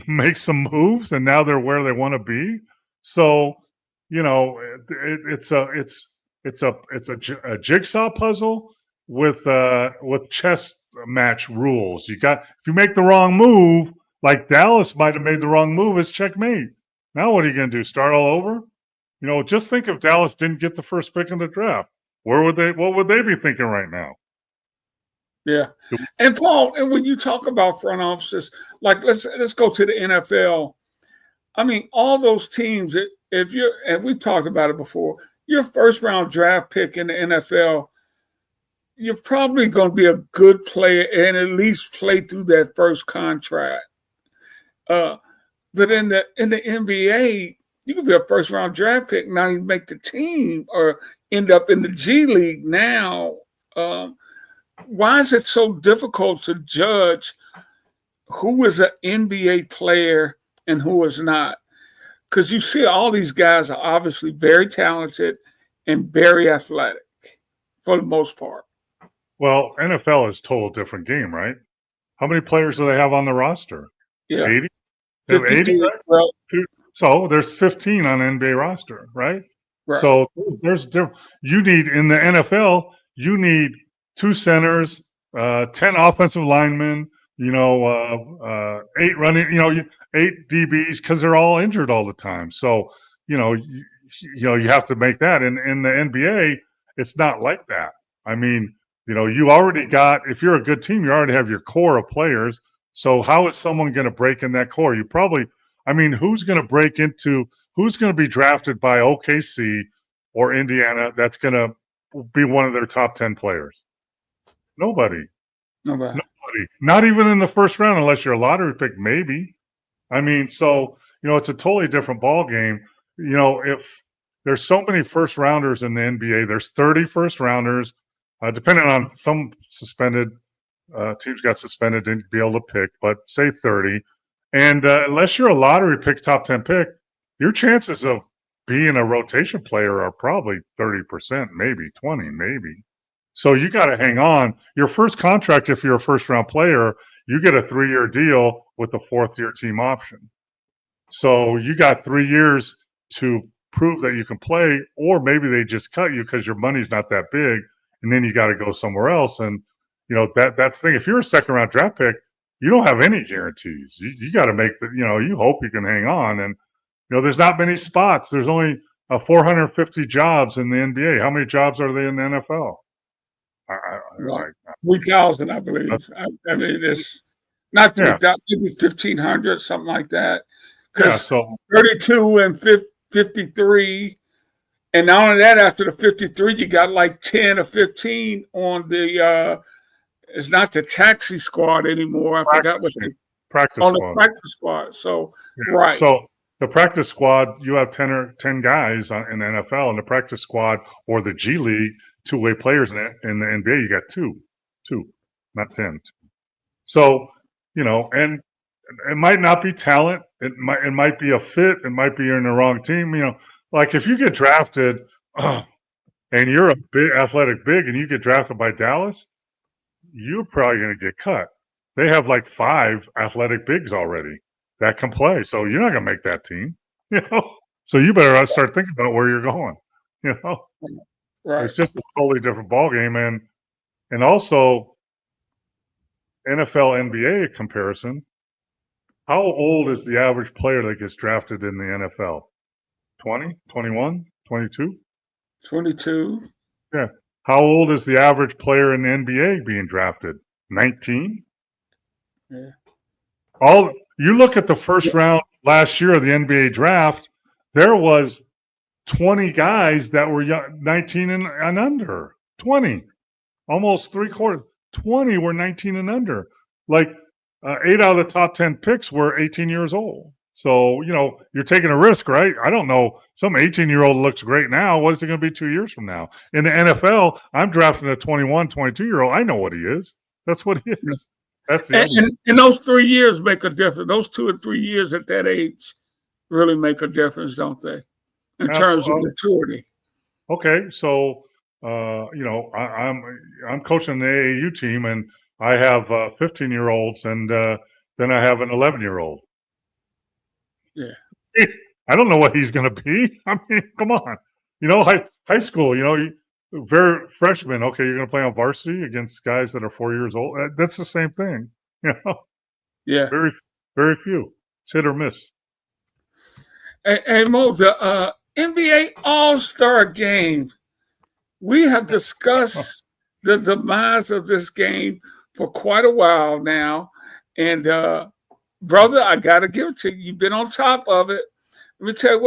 make some moves, and now they're where they want to be. So, it's a jigsaw puzzle with chess match rules. If you make the wrong move, like Dallas might have made the wrong move, it's checkmate. Now what are you going to do? Start all over? Just think if Dallas didn't get the first pick in the draft, what would they be thinking right now? Yeah. And Paul, and when you talk about front offices, like let's go to the NFL. I mean, all those teams, and we've talked about it before, your first round draft pick in the NFL, you're probably going to be a good player and at least play through that first contract. But in the NBA, you could be a first round draft pick, not even make the team or end up in the G League now. Why is it so difficult to judge who is an NBA player and who is not? Because you see all these guys are obviously very talented and very athletic for the most part. Well, NFL is a total different game, right? How many players do they have on the roster? Yeah. 80? They have 80, right? Well, so there's 15 on the NBA roster, right? Right. So there's you need in the NFL, you need 2 centers, 10 offensive linemen, 8 running, 8 DBs, because they're all injured all the time. So, you have to make that. And in the NBA, it's not like that. I mean, you already got, if you're a good team, you already have your core of players. So how is someone going to break in that core? Who's going to be drafted by OKC or Indiana that's going to be one of their top 10 players? Nobody. Not even in the first round, unless you're a lottery pick, maybe. It's a totally different ball game. If there's so many first rounders in the NBA, there's 30 first rounders, depending on some suspended teams got suspended, didn't be able to pick, but say 30. And unless you're a lottery pick, top 10 pick, your chances of being a rotation player are probably 30%, maybe 20, maybe. So you got to hang on. Your first contract, if you're a first-round player, you get a 3-year deal with a 4th-year team option. So you got 3 years to prove that you can play, or maybe they just cut you because your money's not that big, and then you got to go somewhere else. And that's the thing. If you're a second-round draft pick, you don't have any guarantees. You got to make you hope you can hang on. And there's not many spots. There's only 450 jobs in the NBA. How many jobs are they in the NFL? 3,000, I believe. It's not 3,000, maybe 1,500, something like that. Because 32 and 53, and not only that, after the 53, you got like 10 or 15 on the. It's not the taxi squad anymore. I forgot what the practice squad. So right. So the practice squad, you have 10 guys in the NFL, and the practice squad or the G League. 2-way players in the NBA, you got two, not 10. So, and it might not be talent. It might be a fit. It might be you're in the wrong team. Like if you get drafted and you're a big athletic big and you get drafted by Dallas, you're probably going to get cut. They have like 5 athletic bigs already that can play. So you're not going to make that team, you know? So you better start thinking about where you're going, you know? Right. It's just a totally different ballgame. And also NFL NBA comparison. How old is the average player that gets drafted in the NFL? 20, 21, 22? 22. Yeah. How old is the average player in the NBA being drafted? 19? Yeah. You look at the first round last year of the NBA draft, there was 20 guys that were 19 and under. 20. Almost 3/4. 20 were 19 and under. Like 8 out of the top 10 picks were 18 years old. So, you're taking a risk, right? I don't know. Some 18-year-old looks great now. What is it going to be 2 years from now? In the NFL, I'm drafting a 21, 22-year-old. I know what he is. That's what he is. That's the and those 3 years make a difference. Those 2 or 3 years at that age really make a difference, don't they? In terms of maturity. Okay, so I'm coaching the AAU team, and I have 15-year-olds, and then I have an 11-year-old. Yeah. I don't know what he's going to be. I mean, come on. High school, very freshman. Okay, you're going to play on varsity against guys that are 4 years old. That's the same thing. Yeah. Very, very few. It's hit or miss. Hey, Mo, the NBA All-Star Game. We have discussed the demise of this game for quite a while now. And, brother, I got to give it to you. You've been on top of it. Let me tell you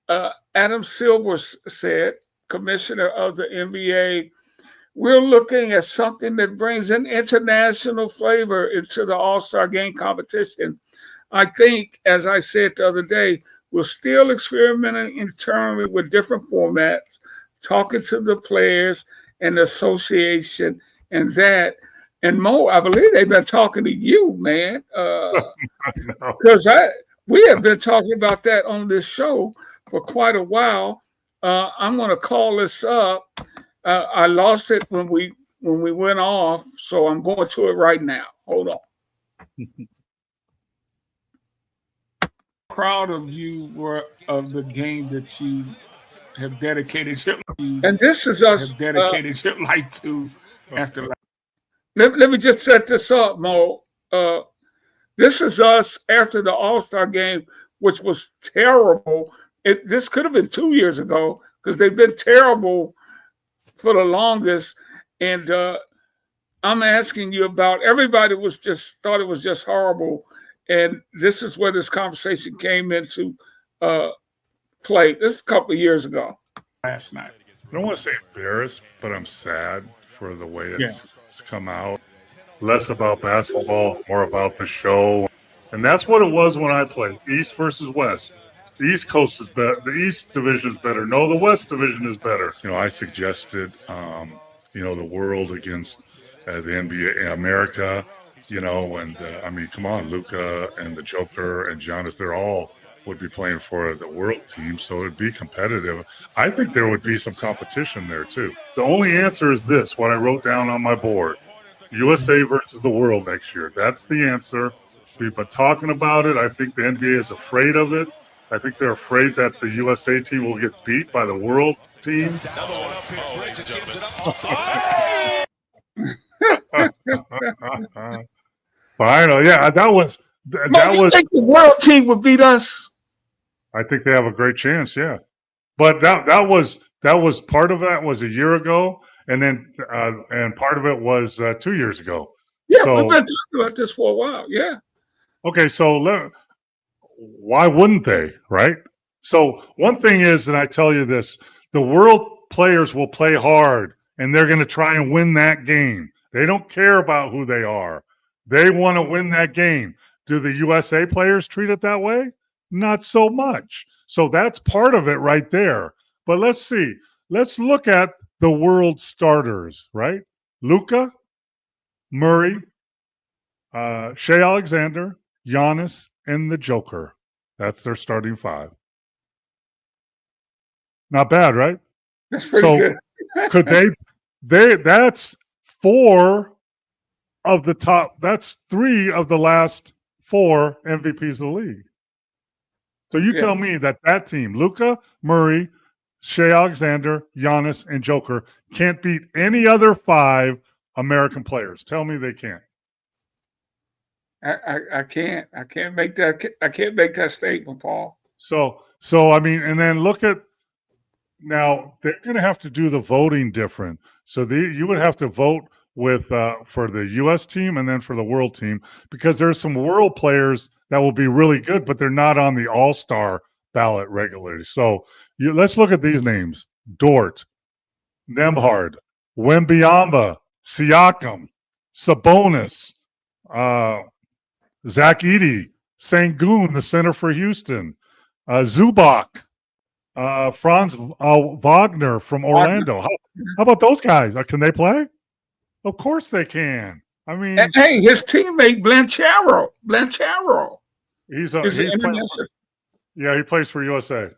what Adam Silver said, commissioner of the NBA. We're looking at something that brings an international flavor into the All-Star Game competition. I think, as I said the other day, we're still experimenting internally with different formats, talking to the players and the association and that. And Mo, I believe they've been talking to you, man. Because we have been talking about that on this show for quite a while. I'm going to call this up. I lost it when we went off, so I'm going to it right now. Hold on. Proud of you of the game that you have dedicated your life. And this is us dedicated your life to after. Let me just set this up, Mo. This is us after the All-Star game, which was terrible. This could have been 2 years ago because they've been terrible for the longest. And I'm asking you about. Everybody thought it was just horrible. And this is where this conversation came into play. This is a couple of years ago. Last night. I don't want to say embarrassed, but I'm sad for the way it's come out. Less about basketball, more about the show. And that's what it was when I played. East versus West. The East Coast is better. The East Division is better. No, the West Division is better. I suggested, the world against the NBA, America. I mean, come on, Luka and the Joker and Giannis, they're all would be playing for the world team, so it'd be competitive. I think there would be some competition there, too. The only answer is this, what I wrote down on my board. USA versus the world next year. That's the answer. We've been talking about it. I think the NBA is afraid of it. I think they're afraid that the USA team will get beat by the world team. Final, yeah, that was. You think the world team would beat us? I think they have a great chance, yeah. But that was part of that was a year ago, and then and part of it was 2 years ago. Yeah, we've been talking about this for a while. Yeah. Okay, so why wouldn't they, right? So one thing is, and I tell you this: the world players will play hard, and they're going to try and win that game. They don't care about who they are. They want to win that game. Do the USA players treat it that way? Not so much. So that's part of it right there. But let's see. Let's look at the world starters, right? Luka, Murray, Shea Alexander, Giannis, and the Joker. That's their starting 5. Not bad, right? That's pretty good. Could they that's 4 of the top. That's 3 of the last 4 MVPs of the league. So you tell me that team, Luka, Murray, Shea Alexander, Giannis, and Joker, can't beat any other 5 American players. Tell me they can't. I can't. I can't make that statement, Paul. So I mean, and then look at now they're going to have to do the voting different. So you would have to vote with for the U.S. team and then for the world team, because there's some world players that will be really good, but they're not on the All-Star ballot regularly. So let's look at these names: Dort, Nemhard, Wembyamba, Siakam, Sabonis, Zach Edey, Sengun, the center for Houston, Zubac, Franz Wagner from Orlando. How about those guys? Can they play? Of course they can. I mean, hey, his teammate Blancharo. He's international. He plays for USA.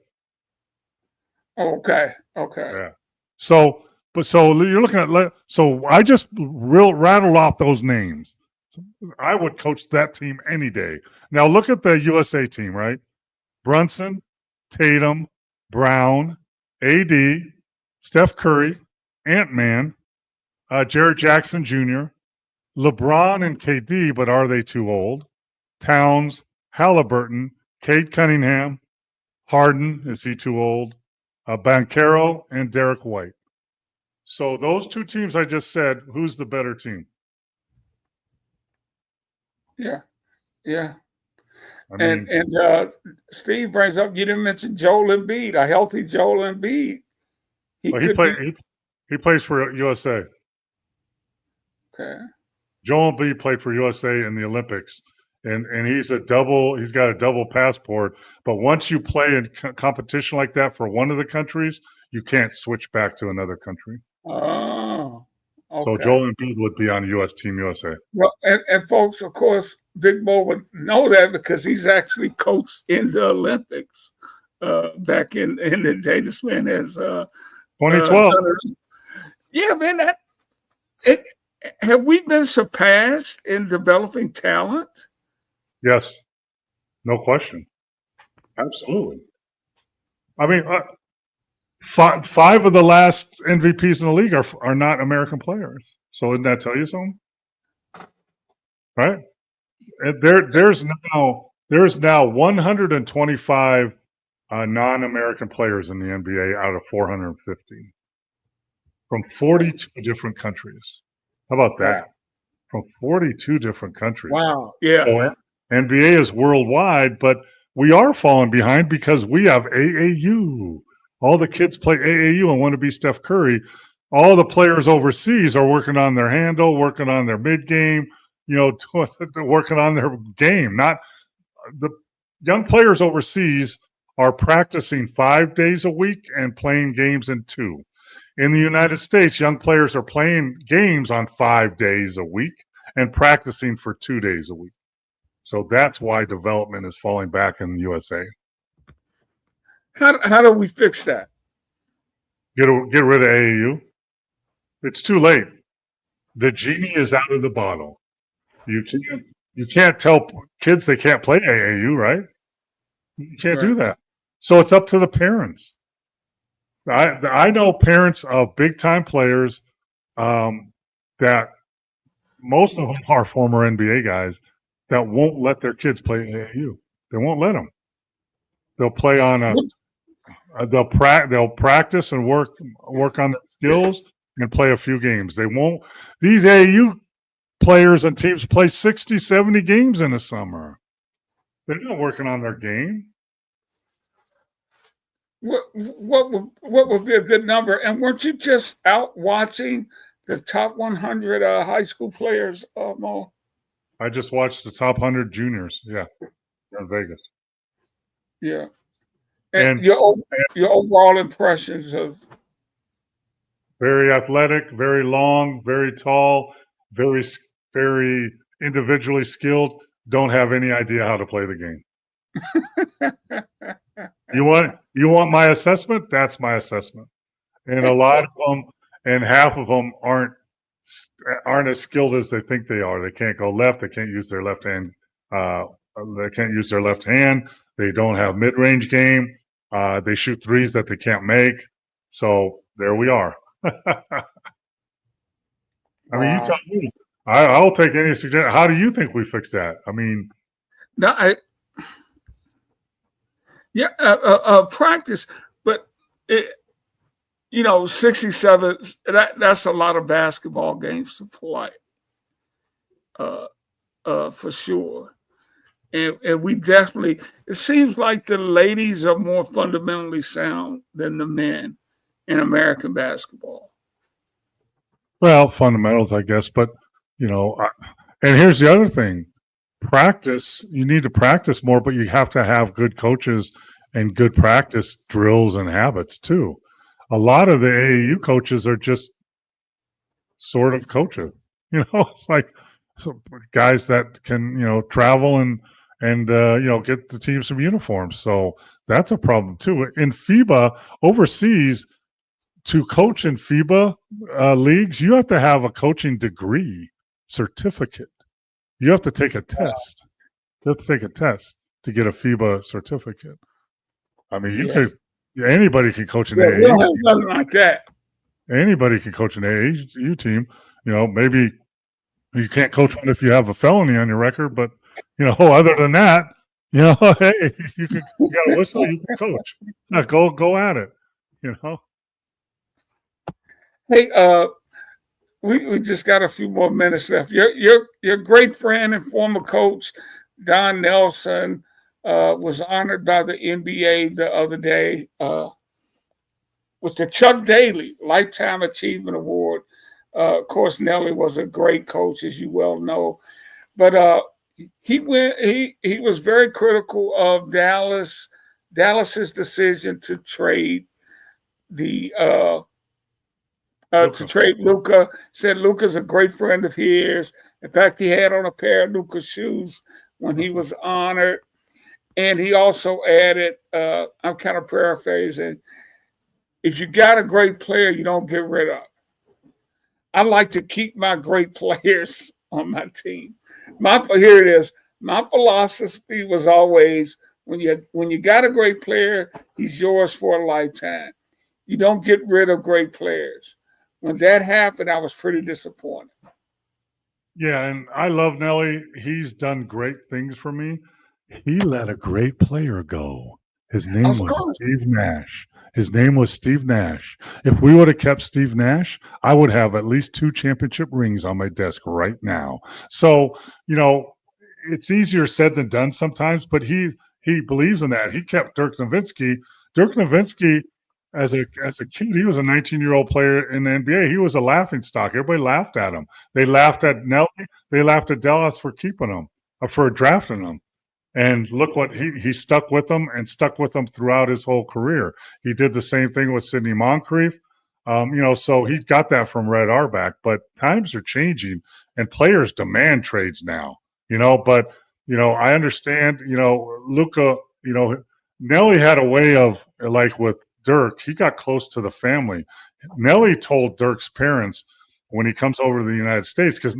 Okay. Yeah. So you're looking at. So I just rattled off those names. I would coach that team any day. Now look at the USA team, right? Brunson, Tatum, Brown, AD, Steph Curry, Ant-Man, Jared Jackson Jr., LeBron and KD, but are they too old? Towns, Halliburton, Cade Cunningham, Harden, is he too old? Banchero and Derek White. So those 2 teams I just said, who's the better team? Yeah. I mean, and Steve brings up, you didn't mention Joel Embiid, a healthy Joel Embiid. He plays for USA. Okay. Joel Embiid played for USA in the Olympics, and he's got a double passport. But once you play in competition like that for one of the countries, you can't switch back to another country. Oh. Okay. So Joel Embiid would be on U.S. Team USA. Well, and folks, of course, Big Mo would know that because he's actually coached in the Olympics back in the day. This man has 2012. Yeah, man. Have we been surpassed in developing talent? Yes, no question. Absolutely. I mean, 5 of the last MVPs in the league are not American players. So didn't that tell you something? Right? There's now 125 non-American players in the NBA out of 450 from 42 different countries. How about that? From 42 different countries. Wow. Yeah. So NBA is worldwide, but we are falling behind because we have AAU. All the kids play AAU and want to be Steph Curry. All the players overseas are working on their handle, working on their mid-game, working on their game. Not the young players overseas are practicing 5 days a week and playing games in 2. In the United States, young players are playing games on 5 days a week and practicing for 2 days a week. So that's why development is falling back in the USA. How do we fix that? Get rid of AAU. It's too late. The genie is out of the bottle. You can't tell kids they can't play AAU, right? You can't do that. So it's up to the parents. I know parents of big-time players that most of them are former NBA guys that won't let their kids play AAU. They won't let them. They'll play on they'll practice and work on their skills and play a few games. They won't. These AAU players and teams play 60, 70 games in the summer. They're not working on their game. What would be a good number? And weren't you just out watching the top 100 high school players, Mo? I just watched the top 100 juniors. Yeah, in Vegas. Yeah, and your overall impressions of very athletic, very long, very tall, very individually skilled. Don't have any idea how to play the game. You want my assessment? That's my assessment. And a lot of them, and half of them aren't aren't as skilled as they think they are. They can't go left. They can't use their left hand. They can't use their left hand. They don't have mid-range game. They shoot threes that they can't make. So there we are. I mean, you tell me. I'll take any suggestion. How do you think we fix that? I mean, No, practice, but 67. That's a lot of basketball games to play, for sure. And we definitely. It seems like the ladies are more fundamentally sound than the men in American basketball. well, fundamentals, I guess. But and here's the other thing: practice. You need to practice more, but you have to have good coaches and good practice drills and habits too. A lot of the AAU coaches are just sort of coaching. It's like guys that can travel and get the team some uniforms. So that's a problem too. In FIBA overseas, to coach in FIBA leagues, you have to have a coaching degree certificate. You have to take a test. You have to take a test to get a FIBA certificate. I mean, anybody can coach an AAU. We don't have nothing like that. Anybody can coach an AAU team. Maybe you can't coach one if you have a felony on your record, but other than that, hey, you got a whistle, you can coach. Go at it. Hey, we just got a few more minutes left. Your great friend and former coach Don Nelson was honored by the NBA the other day with the Chuck Daly Lifetime Achievement Award. Of course, Nelly was a great coach, as you well know, but he was very critical of Dallas's decision to trade to trade Luka. Said Luka's a great friend of his. In fact, he had on a pair of Luka's shoes when he was honored. And he also added, I'm kind of paraphrasing, if you got a great player, you don't get rid of. I like to keep my great players on my team. Here it is. My philosophy was always when you got a great player, he's yours for a lifetime. You don't get rid of great players. When that happened, I was pretty disappointed. Yeah, and I love Nelly. He's done great things for me. He let a great player go. His name was Steve Nash. If we would have kept Steve Nash, I would have at least 2 championship rings on my desk right now. So, it's easier said than done sometimes, but he believes in that. He kept Dirk Nowitzki. Dirk Nowitzki, as a kid, he was a 19-year-old player in the NBA. He was a laughingstock. Everybody laughed at him. They laughed at Nelly. They laughed at Dallas for keeping him, or for drafting him. And look what he stuck with them and stuck with them throughout his whole career. He did the same thing with Sidney Moncrief. So he got that from Red Auerbach. But times are changing, and players demand trades now. But I understand. Luka. Nelly had a way of, like with Dirk, he got close to the family. Nelly told Dirk's parents when he comes over to the United States, because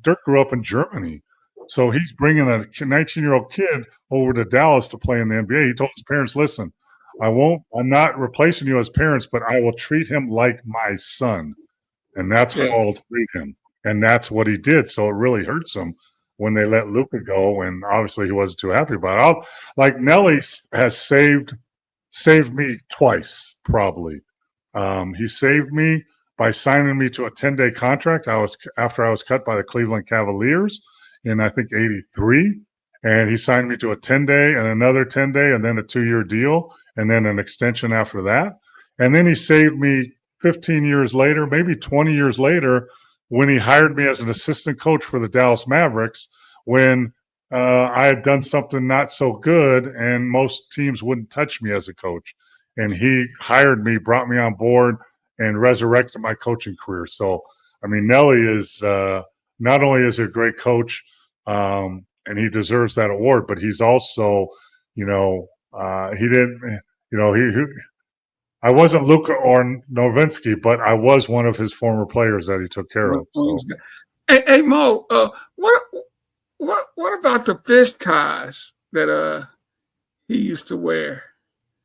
Dirk grew up in Germany. So he's bringing a 19-year-old kid over to Dallas to play in the NBA. He told his parents, listen, I'm not replacing you as parents, but I will treat him like my son. And that's how I'll treat him. And that's what he did. So it really hurts him when they let Luka go. And obviously he wasn't too happy about it. Like Nelly has saved me twice, probably. He saved me by signing me to a 10-day contract. After I was cut by the Cleveland Cavaliers in, I think, 83. And he signed me to a 10-day and another 10-day and then a 2-year deal and then an extension after that. And then he saved me 15 years later, maybe 20 years later, when he hired me as an assistant coach for the Dallas Mavericks when I had done something not so good and most teams wouldn't touch me as a coach. And he hired me, brought me on board, and resurrected my coaching career. So, I mean, Nelly is not only is a great coach, and he deserves that award, but he's also, he didn't, I wasn't Luka or Nowitzki, but I was one of his former players that he took care of. So. Hey Mo, what about the fish ties that he used to wear?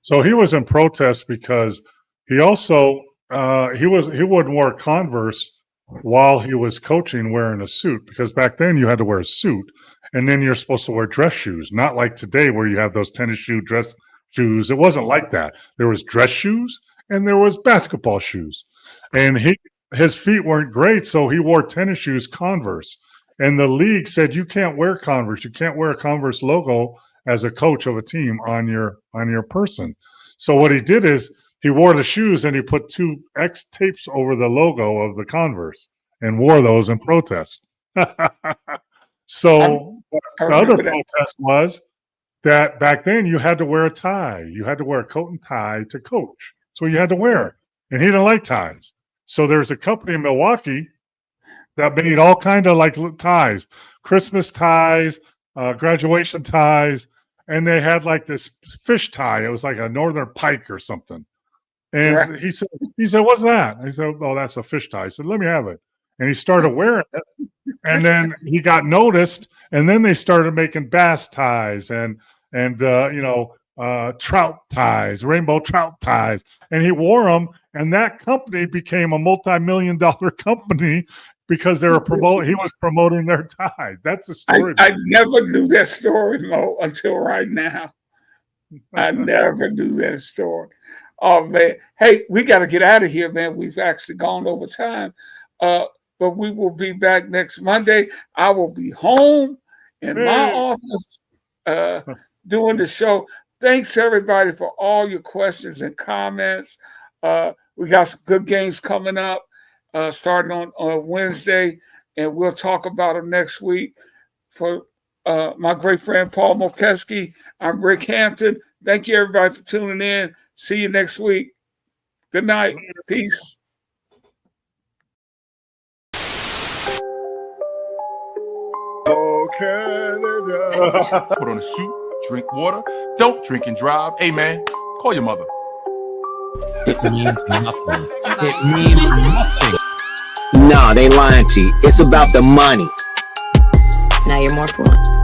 So he was in protest because he also he wouldn't wear Converse while he was coaching wearing a suit, because back then you had to wear a suit and then you're supposed to wear dress shoes, not like today where you have those tennis shoe dress shoes. It wasn't like that. There was dress shoes and there was basketball shoes, and his feet weren't great, so he wore tennis shoes, Converse, and the league said you can't wear Converse, you can't wear a Converse logo as a coach of a team on your person. So what he did is he wore the shoes and he put 2 X tapes over the logo of the Converse and wore those in protest. So the other protest was that back then you had to wear a tie. You had to wear a coat and tie to coach. So you had to wear it. And he didn't like ties. So there's a company in Milwaukee that made all kind of like ties, Christmas ties, graduation ties, and they had like this fish tie. It was like a northern pike or something. And he said, "What's that?" I said, "Oh, that's a fish tie." He said, "Let me have it." And he started wearing it. And then he got noticed. And then they started making bass ties and trout ties, rainbow trout ties. And he wore them. And that company became a multi-million-dollar company because they were he was promoting their ties. That's the story. I never knew that story, Mo, until right now. I never knew that story. Oh, man. Hey, we got to get out of here, man. We've actually gone over time. But we will be back next Monday. I will be home in my office doing the show. Thanks, everybody, for all your questions and comments. We got some good games coming up. Starting on Wednesday, and we'll talk about them next week. For my great friend Paul Mokeski, I'm Rick Hampton. Thank you, everybody, for tuning in. See you next week. Good night. Peace. Oh, Canada. Put on a suit, drink water, don't drink and drive. Hey, man, call your mother. It means nothing. It means nothing. No, they lying to you. It's about the money. Now you're more fluent.